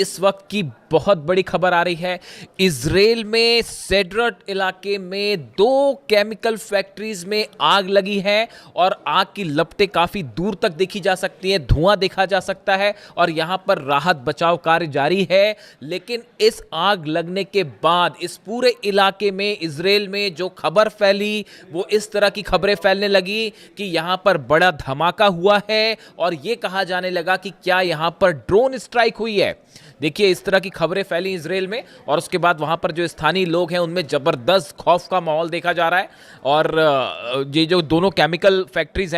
इस वक्त की बहुत बड़ी खबर आ रही है। इजराइल में सेड्रट इलाके में 2 केमिकल फैक्ट्रीज में आग लगी है और आग की लपटें काफी दूर तक देखी जा सकती हैं, धुआं देखा जा सकता है और यहां पर राहत बचाव कार्य जारी है। लेकिन इस आग लगने के बाद इस पूरे इलाके में, इजराइल में जो खबर फैली वो इस तरह की खबरें फैलने लगी कि यहां पर बड़ा धमाका हुआ है और यह कहा जाने लगा कि क्या यहां पर ड्रोन स्ट्राइक हुई है। देखिए, इस तरह की खबरें फैली इजराइल में और उसके बाद वहां पर जो स्थानीय लोग हैं उनमें जबरदस्त खौफ का माहौल देखा जा रहा है। और ये जो दोनों केमिकल फैक्ट्रीज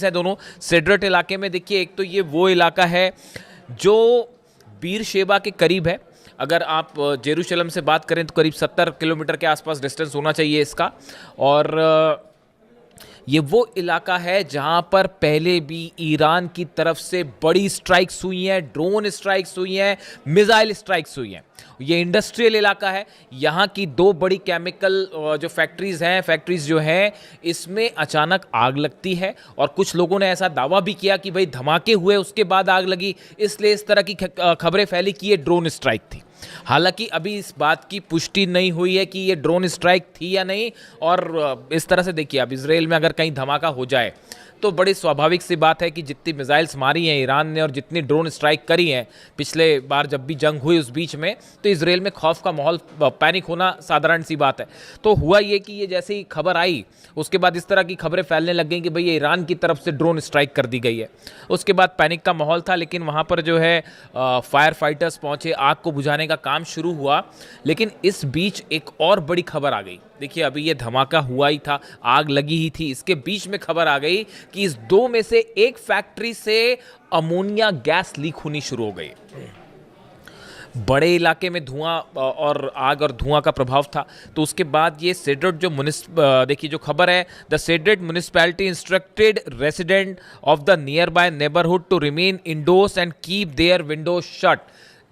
हैं दोनों सेड्रट इलाके में। देखिए, एक तो ये वो इलाका है जो बीर शेबा के करीब है। अगर आप जेरूशलम से बात करें तो करीब 70 किलोमीटर के आसपास डिस्टेंस होना चाहिए इसका। और ये वो इलाका है जहां पर पहले भी ईरान की तरफ से बड़ी स्ट्राइक्स हुई हैं, ड्रोन स्ट्राइक्स हुई हैं, मिसाइल स्ट्राइक्स हुई हैं। ये इंडस्ट्रियल इलाका है। यहाँ की 2 बड़ी केमिकल जो फैक्ट्रीज जो हैं, इसमें अचानक आग लगती है और कुछ लोगों ने ऐसा दावा भी किया कि भाई धमाके हुए उसके बाद आग लगी, इसलिए इस तरह की खबरें फैली कि ये ड्रोन स्ट्राइक थी। हालांकि अभी इस बात की पुष्टि नहीं हुई है कि ये ड्रोन स्ट्राइक थी या नहीं। और इस तरह से देखिए, अब इजराइल में अगर कहीं धमाका हो जाए तो बड़ी स्वाभाविक सी बात है कि जितनी मिसाइल्स मारी हैं ईरान ने और जितनी ड्रोन स्ट्राइक करी हैं पिछले बार जब भी जंग हुई उस बीच में, तो इजराइल में खौफ का माहौल, पैनिक होना साधारण सी बात है। तो हुआ ये कि ये जैसे ही खबर आई उसके बाद इस तरह की खबरें फैलने लग गई कि भाई ये ईरान की तरफ से ड्रोन स्ट्राइक कर दी गई है। उसके बाद पैनिक का माहौल था, लेकिन वहाँ पर जो है फायर फाइटर्स पहुँचे, आग को बुझाने का काम शुरू हुआ। लेकिन इस बीच एक और बड़ी खबर आ गई। देखिए, अभी ये धमाका हुआ ही था, आग लगी ही थी, इसके बीच में खबर आ गई कि इस 2 में से एक फैक्ट्री से अमोनिया गैस लीक होनी शुरू हो गई। बड़े इलाके में धुआं और आग और धुआं का प्रभाव था। तो उसके बाद ये सेड्रट जो देखिए जो खबर है, द सेड्रट municipality instructed resident of the nearby neighbourhood to remain indoors and keep their windows shut.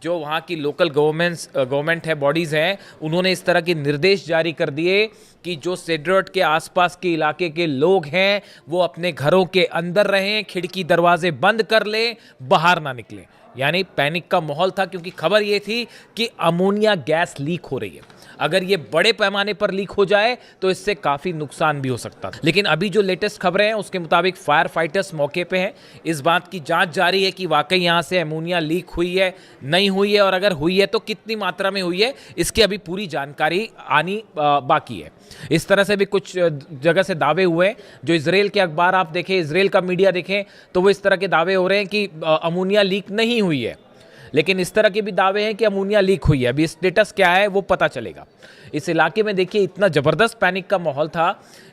जो वहाँ की लोकल गवर्नमेंट है, बॉडीज़ हैं, उन्होंने इस तरह के निर्देश जारी कर दिए कि जो सेड्रट के आसपास के इलाके के लोग हैं वो अपने घरों के अंदर रहें, खिड़की दरवाजे बंद कर लें, बाहर ना निकलें। यानी पैनिक का माहौल था, क्योंकि खबर ये थी कि अमोनिया गैस लीक हो रही है। अगर ये बड़े पैमाने पर लीक हो जाए तो इससे काफ़ी नुकसान भी हो सकता था। लेकिन अभी जो लेटेस्ट खबरें हैं उसके मुताबिक फायर फाइटर्स मौके पे हैं। इस बात की जांच जारी है कि वाकई यहाँ से अमोनिया लीक हुई है, नहीं हुई है, और अगर हुई है तो कितनी मात्रा में हुई है, इसकी अभी पूरी जानकारी आनी बाकी है। इस तरह से भी कुछ जगह से दावे हुए हैं। जो इजराइल के अखबार आप देखें, इजराइल का मीडिया देखें, तो वो इस तरह के दावे हो रहे हैं कि अमोनिया लीक नहीं हुई है। लेकिन इस तरह के भी दावे हैं कि अमोनिया लीक हुई है। अभी स्टेटस क्या है वो पता चलेगा। इस इलाके में देखिए इतना ज़बरदस्त पैनिक का माहौल था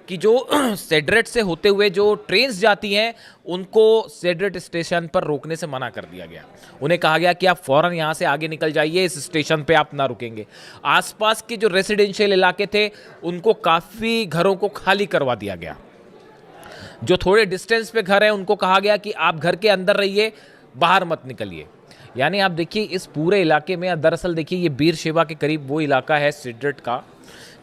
कि जो सेड्रट से होते हुए जो ट्रेन्स जाती हैं उनको सेड्रट स्टेशन पर रोकने से मना कर दिया गया। उन्हें कहा गया कि आप फ़ौरन यहाँ से आगे निकल जाइए, इस स्टेशन पे आप ना रुकेंगे। आसपास के जो रेसिडेंशियल इलाके थे उनको काफ़ी घरों को खाली करवा दिया गया। जो थोड़े डिस्टेंस पे घर हैं उनको कहा गया कि आप घर के अंदर रहिए, बाहर मत निकलिए। यानी आप देखिए इस पूरे इलाके में, दरअसल देखिए ये बीर शेबा के करीब वो इलाका है सेड्रट का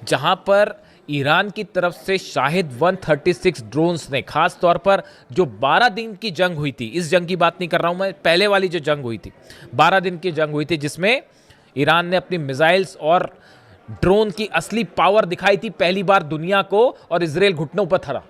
जहां पर ईरान की तरफ से शाहिद 136 ड्रोन्स ने, खास तौर पर जो 12 दिन की जंग हुई थी, इस जंग की बात नहीं कर रहा हूं मैं, पहले वाली जो जंग हुई थी, 12 दिन की जंग हुई थी जिसमें ईरान ने अपनी मिसाइल्स और ड्रोन की असली पावर दिखाई थी पहली बार दुनिया को, और इजराइल घुटनों पर था।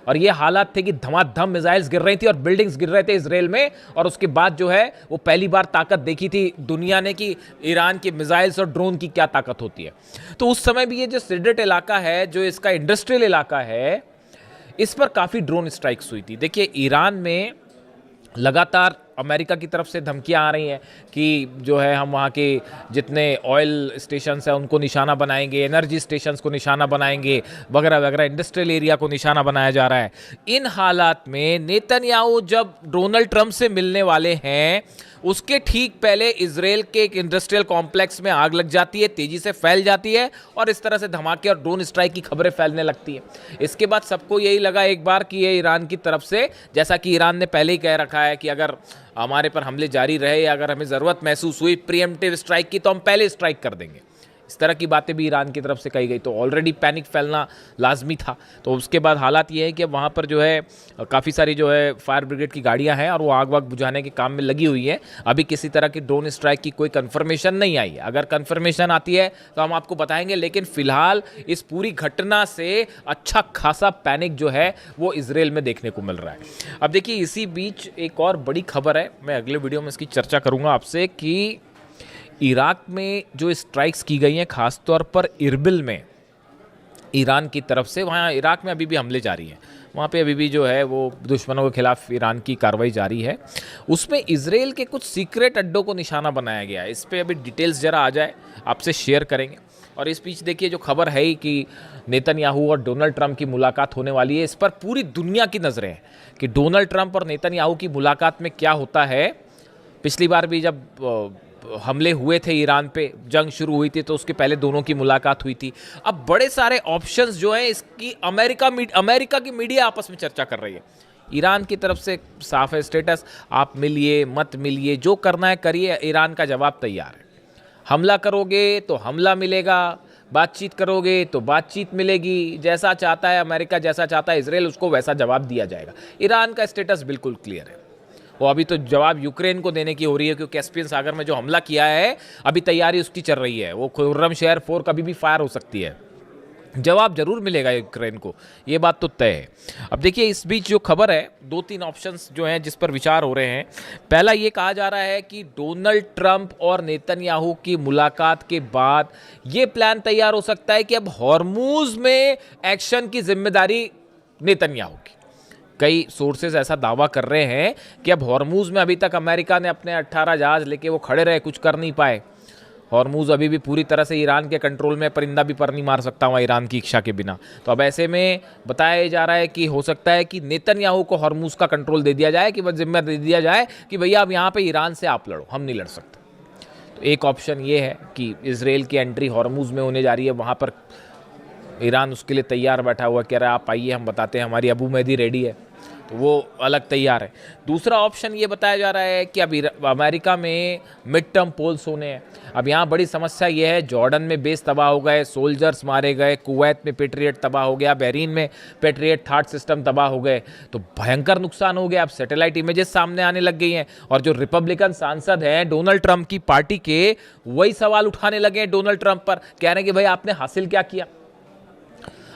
और ये हालात थे कि धमाधम मिसाइल्स गिर रही थी और बिल्डिंग्स गिर रहे थे इजराइल में। और उसके बाद जो है वो पहली बार ताकत देखी थी दुनिया ने कि ईरान की मिसाइल्स और ड्रोन की क्या ताकत होती है। तो उस समय भी ये जो सेड्रट इलाका है, जो इसका इंडस्ट्रियल इलाका है, इस पर काफ़ी ड्रोन स्ट्राइक्स हुई थी। देखिए, ईरान में लगातार अमेरिका की तरफ से धमकियां आ रही हैं कि जो है हम वहाँ के जितने ऑयल स्टेशंस हैं उनको निशाना बनाएंगे, एनर्जी स्टेशंस को निशाना बनाएंगे, वगैरह वगैरह, इंडस्ट्रियल एरिया को निशाना बनाया जा रहा है। इन हालात में नेतन्याहू जब डोनाल्ड ट्रंप से मिलने वाले हैं उसके ठीक पहले इजराइल के एक इंडस्ट्रियल कॉम्प्लेक्स में आग लग जाती है, तेजी से फैल जाती है और इस तरह से धमाके और ड्रोन स्ट्राइक की खबरें फैलने लगती हैं। इसके बाद सबको यही लगा एक बार कि ये ईरान की तरफ से, जैसा कि ईरान ने पहले ही कह रखा है कि अगर हमारे पर हमले जारी रहे या अगर हमें ज़रूरत महसूस हुई प्रीएम्प्टिव स्ट्राइक की तो हम पहले स्ट्राइक कर देंगे। इस तरह की बातें भी ईरान की तरफ से कही गई। तो ऑलरेडी पैनिक फैलना लाजमी था। तो उसके बाद हालात ये है कि अब वहाँ पर जो है काफ़ी सारी जो है फायर ब्रिगेड की गाड़ियाँ हैं और वो आग वाग बुझाने के काम में लगी हुई है। अभी किसी तरह की ड्रोन स्ट्राइक की कोई कन्फर्मेशन नहीं आई है। अगर कन्फर्मेशन आती है तो हम आपको बताएंगे, लेकिन फिलहाल इस पूरी घटना से अच्छा खासा पैनिक जो है वो इजराइल में देखने को मिल रहा है। अब देखिए, इसी बीच एक और बड़ी खबर है, मैं अगले वीडियो में इसकी चर्चा करूंगा आपसे, कि इराक में जो स्ट्राइक्स की गई हैं खासतौर पर इरबिल में ईरान की तरफ से, वहाँ इराक में अभी भी हमले जारी हैं, वहाँ पे अभी भी जो है वो दुश्मनों के खिलाफ ईरान की कार्रवाई जारी है। उसमें इजराइल के कुछ सीक्रेट अड्डों को निशाना बनाया गया है। इस पर अभी डिटेल्स ज़रा आ जाए आपसे शेयर करेंगे। और इस बीच देखिए, जो खबर है ही कि नेतन्याहू और डोनाल्ड ट्रंप की मुलाकात होने वाली है, इस पर पूरी दुनिया की नज़रें हैं कि डोनाल्ड ट्रंप और नेतन्याहू की मुलाकात में क्या होता है। पिछली बार भी जब हमले हुए थे ईरान पे, जंग शुरू हुई थी, तो उसके पहले दोनों की मुलाकात हुई थी। अब बड़े सारे ऑप्शंस जो हैं इसकी अमेरिका की मीडिया आपस में चर्चा कर रही है। ईरान की तरफ से साफ है स्टेटस, आप मिलिए मत मिलिए, जो करना है करिए, ईरान का जवाब तैयार है। हमला करोगे तो हमला मिलेगा, बातचीत करोगे तो बातचीत मिलेगी। जैसा चाहता है अमेरिका, जैसा चाहता है इजराइल, उसको वैसा जवाब दिया जाएगा। ईरान का स्टेटस बिल्कुल क्लियर है। वो अभी तो जवाब यूक्रेन को देने की हो रही है, क्योंकि कैस्पियन सागर में जो हमला किया है अभी तैयारी उसकी चल रही है। वो खुर्रम शहर 4 कभी भी फायर हो सकती है। जवाब जरूर मिलेगा यूक्रेन को, ये बात तो तय है। अब देखिए, इस बीच जो खबर है, 2-3 ऑप्शंस जो हैं जिस पर विचार हो रहे हैं। पहला ये कहा जा रहा है कि डोनाल्ड ट्रंप और नेतन्याहू की मुलाकात के बाद ये प्लान तैयार हो सकता है कि अब हॉर्मूज में एक्शन की जिम्मेदारी नेतन्याहू की। कई सोर्सेज ऐसा दावा कर रहे हैं कि अब हॉर्मूज में अभी तक अमेरिका ने अपने 18 जहाज लेके वो खड़े रहे, कुछ कर नहीं पाए। हॉर्मूज अभी भी पूरी तरह से ईरान के कंट्रोल में, परिंदा भी पर नहीं मार सकता वहाँ ईरान की इच्छा के बिना। तो अब ऐसे में बताया जा रहा है कि हो सकता है कि नेतन्याहू को हॉर्मूज का कंट्रोल दे दिया जाए, कि बस जिम्मा दे दिया जाए कि भैया अब यहाँ पे ईरान से आप लड़ो, हम नहीं लड़ सकते। तो एक ऑप्शन ये है कि इजराइल की एंट्री हॉर्मूज में होने जा रही है, वहाँ पर ईरान उसके लिए तैयार बैठा हुआ, कह रहा है आप आइए, हम बताते हैं, हमारी अबू मेहदी रेडी है, तो वो अलग तैयार है। दूसरा ऑप्शन ये बताया जा रहा है कि अब अमेरिका में मिड टर्म पोल्स होने हैं। अब यहाँ बड़ी समस्या ये है, जॉर्डन में बेस तबाह हो गए, सोल्जर्स मारे गए, कुवैत में पेट्रियट तबाह हो गया, बहरीन में पेट्रियट थर्ड सिस्टम तबाह हो गए, तो भयंकर नुकसान हो गया। अब सैटेलाइट इमेजेस सामने आने लग गई हैं, और जो रिपब्लिकन सांसद हैं डोनाल्ड ट्रंप की पार्टी के, वही सवाल उठाने लगे हैं डोनाल्ड ट्रंप पर, कह रहे हैं कि भाई आपने हासिल क्या किया,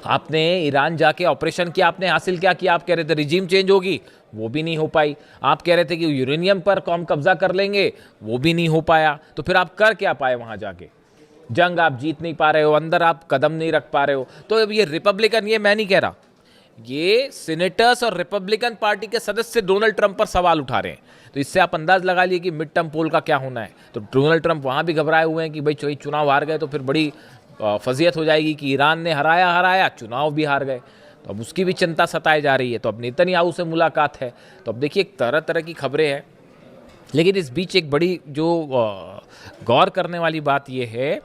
आपने ईरान जाके ऑपरेशन किया, आपने हासिल क्या किया। आप कह रहे थे रिजीम चेंज होगी, वो भी नहीं हो पाई। आप कह रहे थे कि यूरेनियम पर कौम कब्जा कर लेंगे, वो भी नहीं हो पाया। तो फिर आप कर क्या पाए वहां जाके? जंग आप जीत नहीं पा रहे हो, अंदर आप कदम नहीं रख पा रहे हो। तो अब ये रिपब्लिकन, ये मैं नहीं कह रहा, ये सीनेटर्स और रिपब्लिकन पार्टी के सदस्य डोनाल्ड ट्रंप पर सवाल उठा रहे हैं। तो इससे आप अंदाज लगा लिए कि मिड टर्म पोल का क्या होना है। तो डोनाल्ड ट्रंप वहां भी घबराए हुए हैं कि भाई चुनाव हार गए तो फिर बड़ी फजीयत हो जाएगी कि ईरान ने हराया, चुनाव भी हार गए। तो अब उसकी भी चिंता सताई जा रही है। तो अब नेतन्याहू से मुलाकात है। तो अब देखिए, तरह तरह की खबरें हैं, लेकिन इस बीच एक बड़ी जो गौर करने वाली बात यह है,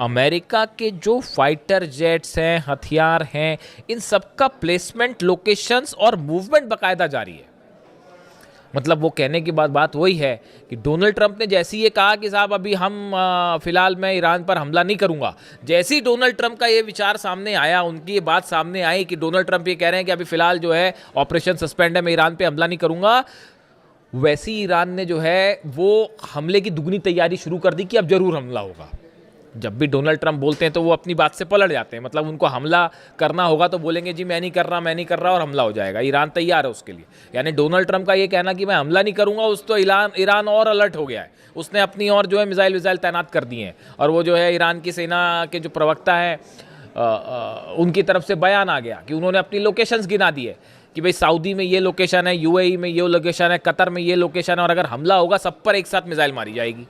अमेरिका के जो फाइटर जेट्स हैं, हथियार हैं, इन सबका प्लेसमेंट, लोकेशंस और मूवमेंट बाकायदा जारी है। मतलब वो कहने की बात वही है कि डोनाल्ड ट्रंप ने जैसे ये कहा कि साहब अभी हम फिलहाल मैं ईरान पर हमला नहीं करूंगा, जैसे ही डोनाल्ड ट्रंप का ये विचार सामने आया, उनकी ये बात सामने आई कि डोनाल्ड ट्रंप ये कह रहे हैं कि अभी फिलहाल जो है ऑपरेशन सस्पेंड है, मैं ईरान पे हमला नहीं करूंगा, वैसे ही ईरान ने जो है वो हमले की दुगनी तैयारी शुरू कर दी कि अब जरूर हमला होगा। जब भी डोनाल्ड ट्रंप बोलते हैं तो वो अपनी बात से पलट जाते हैं। मतलब उनको हमला करना होगा तो बोलेंगे जी मैं नहीं कर रहा, और हमला हो जाएगा। ईरान तैयार है उसके लिए। यानी डोनाल्ड ट्रंप का ये कहना कि मैं हमला नहीं करूंगा, उस तो ईरान और अलर्ट हो गया है। उसने अपनी और जो है मिसाइल तैनात कर दिए हैं, और वो जो है ईरान की सेना के जो प्रवक्ता हैं उनकी तरफ से बयान आ गया कि उन्होंने अपनी लोकेशंस गिना दी है कि भाई सऊदी में ये लोकेशन है, यूएई में ये लोकेशन है, कतर में ये लोकेशन है, और अगर हमला होगा सब पर एक साथ मिसाइल मारी जाएगी।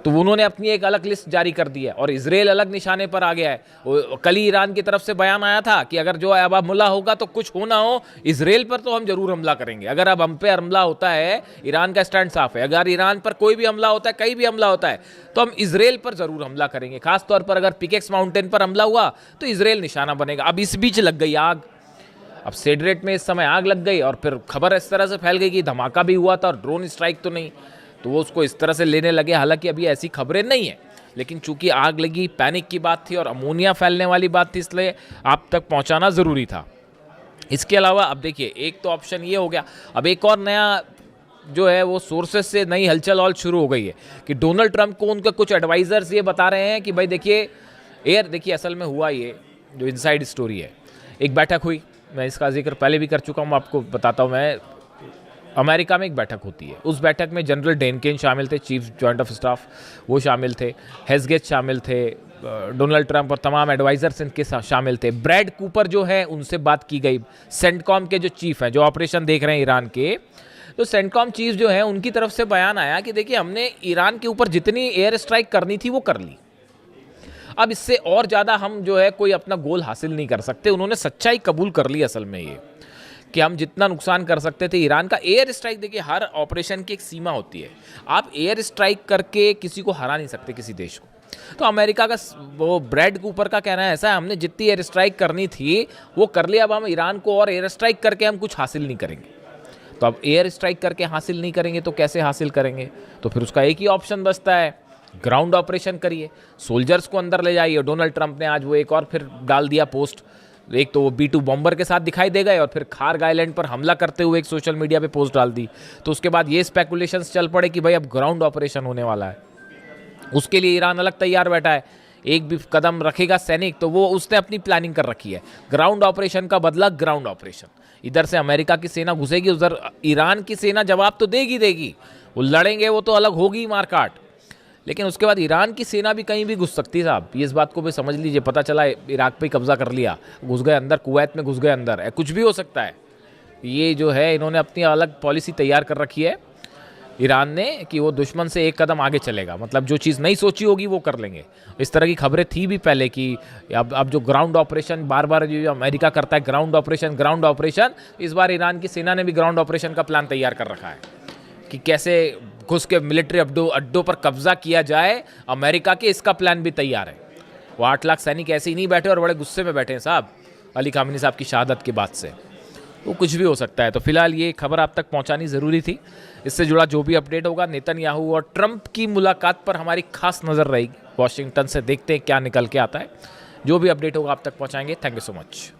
तो उन्होंने अपनी एक अलग लिस्ट जारी कर दी है, और इजराइल अलग निशाने पर आ गया है। कल ही ईरान की तरफ से बयान आया था कि अगर जो अब हमला होगा तो कुछ हो ना हो, इजराइल पर तो हम जरूर हमला करेंगे। अगर अब हम पे हमला होता है, ईरान का स्टैंड साफ है, अगर ईरान पर कोई भी हमला होता है, कहीं भी हमला होता है, तो हम इजराइल पर जरूर हमला करेंगे। खासतौर पर अगर पिकेक्स माउंटेन पर हमला हुआ तो इजराइल निशाना बनेगा। अब इस बीच लग गई आग। अब सेड्रेट में इस समय आग लग गई, और फिर खबर इस तरह से फैल गई कि धमाका भी हुआ था और ड्रोन स्ट्राइक तो नहीं, तो वो उसको इस तरह से लेने लगे। हालांकि अभी ऐसी खबरें नहीं है, लेकिन चूंकि आग लगी, पैनिक की बात थी और अमोनिया फैलने वाली बात थी, इसलिए आप तक पहुंचाना ज़रूरी था। इसके अलावा अब देखिए, एक तो ऑप्शन ये हो गया, अब एक और नया जो है वो सोर्सेस से नई हलचल और शुरू हो गई है कि डोनाल्ड ट्रंप को उनके कुछ एडवाइजर्स ये बता रहे हैं कि भाई देखिए असल में हुआ ये जो इनसाइड स्टोरी है, एक बैठक हुई, मैं इसका जिक्र पहले भी कर चुका हूँ, आपको बताता हूँ मैं। अमेरिका में एक बैठक होती है, उस बैठक में जनरल डेनकेन शामिल थे, चीफ जॉइंट ऑफ स्टाफ, वो शामिल थे, हेजगेट शामिल थे, डोनाल्ड ट्रंप और तमाम एडवाइजर्स इनके साथ शामिल थे। ब्रैड कूपर जो है उनसे बात की गई, सेंटकॉम के जो चीफ हैं, जो ऑपरेशन देख रहे हैं ईरान के, तो सेंटकॉम चीफ जो है उनकी तरफ से बयान आया कि देखिए हमने ईरान के ऊपर जितनी एयर स्ट्राइक करनी थी वो कर ली, अब इससे और ज़्यादा हम जो है कोई अपना गोल हासिल नहीं कर सकते। उन्होंने सच्चाई कबूल कर ली असल में ये कि हम जितना नुकसान कर सकते थे ईरान का। एयर स्ट्राइक, देखिए हर ऑपरेशन की एक सीमा होती है, आप एयर स्ट्राइक करके किसी को हरा नहीं सकते, किसी देश को। तो अमेरिका का वो ब्रैड कूपर का कहना है ऐसा है, हमने जितनी एयर स्ट्राइक करनी थी वो कर लिया, अब हम ईरान को और एयर स्ट्राइक करके हम कुछ हासिल नहीं करेंगे। तो अब एयर स्ट्राइक करके हासिल नहीं करेंगे तो कैसे हासिल करेंगे? तो फिर उसका एक ही ऑप्शन बचता है, ग्राउंड ऑपरेशन करिए, सोल्जर्स को अंदर ले जाइए। डोनाल्ड ट्रंप ने आज वो एक और फिर डाल दिया पोस्ट, एक तो वो B-2 बॉम्बर के साथ दिखाई दे गए और फिर खार्ग आइलैंड पर हमला करते हुए एक सोशल मीडिया पे पोस्ट डाल दी। तो उसके बाद ये स्पेकुलेशंस चल पड़े कि भाई अब ग्राउंड ऑपरेशन होने वाला है, उसके लिए ईरान अलग तैयार बैठा है। एक भी कदम रखेगा सैनिक तो वो उसने अपनी प्लानिंग कर रखी है, ग्राउंड ऑपरेशन का बदला ग्राउंड ऑपरेशन। इधर से अमेरिका की सेना घुसेगी, उधर ईरान की सेना जवाब तो देगी, वो लड़ेंगे, वो तो अलग होगी मारकाट, लेकिन उसके बाद ईरान की सेना भी कहीं भी घुस सकती है साहब, ये इस बात को भी समझ लीजिए। पता चला इराक पे कब्जा कर लिया, घुस गए अंदर, कुवैत में घुस गए अंदर, कुछ भी हो सकता है। ये जो है इन्होंने अपनी अलग पॉलिसी तैयार कर रखी है ईरान ने कि वो दुश्मन से एक कदम आगे चलेगा, मतलब जो चीज़ नहीं सोची होगी वो कर लेंगे। इस तरह की खबरें थी भी पहले कि अब जो ग्राउंड ऑपरेशन बार बार जो अमेरिका करता है, ग्राउंड ऑपरेशन, इस बार ईरान की सेना ने भी ग्राउंड ऑपरेशन का प्लान तैयार कर रखा है कि कैसे घुस के मिलिट्री अड्डों पर कब्जा किया जाए अमेरिका के, इसका प्लान भी तैयार है। वो 8 लाख सैनिक ऐसे ही नहीं बैठे और बड़े गुस्से में बैठे हैं साहब अली खामेनी साहब की शहादत के बाद से, वो कुछ भी हो सकता है। तो फिलहाल ये खबर आप तक पहुंचानी ज़रूरी थी। इससे जुड़ा जो भी अपडेट होगा, नेतन्याहू और ट्रंप की मुलाकात पर हमारी खास नज़र रहेगी। वॉशिंगटन से देखते हैं क्या निकल के आता है, जो भी अपडेट होगा आप तक पहुंचाएंगे। Thank you so much.